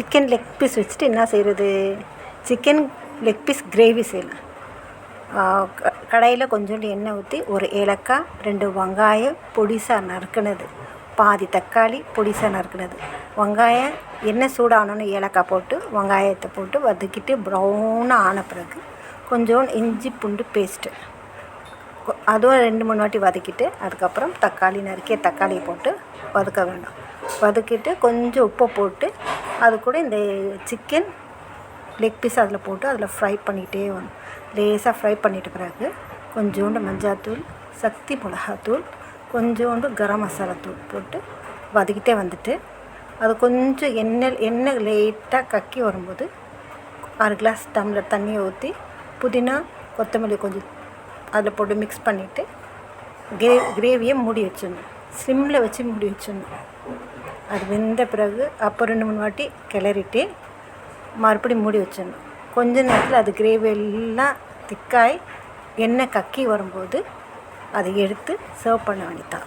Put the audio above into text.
Chicken leg piece வச்சுட்டு என்ன செய்கிறது? சிக்கன் லெக் பீஸ் கிரேவி செய்யலாம். கடாயில் கொஞ்சோண்டு எண்ணெய் ஊற்றி ஒரு ஏலக்காய், 2 வெங்காயம் பொடிசாக நறுக்குனது, பாதி தக்காளி பொடிசாக நறுக்குனது, வெங்காயம் எண்ணெய் சூடானோன்னு ஏலக்காய் போட்டு வெங்காயத்தை போட்டு வதக்கிட்டு ப்ரௌனாக ஆன பிறகு கொஞ்சோண்டு இஞ்சி பூண்டு பேஸ்ட்டு அதுவும் 2-3 வாட்டி வதக்கிட்டு அதுக்கப்புறம் நறுக்கிய தக்காளியை போட்டு வதக்க வேண்டாம். வதக்கிட்டு கொஞ்சம் உப்பை போட்டு அது கூட இந்த சிக்கன் லெக் பீஸ் அதில் போட்டு அதில் ஃப்ரை பண்ணிகிட்டே வரணும். லேசாக ஃப்ரை பண்ணிட்ட பிறகு கொஞ்சோண்டு மஞ்சாத்தூள், சக்தி மிளகாத்தூள், கொஞ்சோண்டு கரம் மசாலா தூள் போட்டு வதக்கிட்டே வந்துட்டு அது கொஞ்சம் எண்ணெய் லைட்டாக கக்கி வரும்போது 1 கிளாஸ் டம்ளர் தண்ணியை ஊற்றி புதினா கொத்தமல்லி கொஞ்சம் அதில் போட்டு மிக்ஸ் பண்ணிவிட்டு கிரேவியை மூடி வச்சிடணும். ஸ்லிம்மில் வச்சு மூடி வச்சிடணும். அது வெந்த பிறகு அப்போ 2-3 வாட்டி கிளறிட்டு மறுபடியும் மூடி வச்சிடணும். கொஞ்ச நேரத்தில் அது கிரேவி எல்லாம் திக்காய் எண்ணெய் கக்கி வரும்போது அதை எடுத்து சர்வ் பண்ண வேண்டியதான்.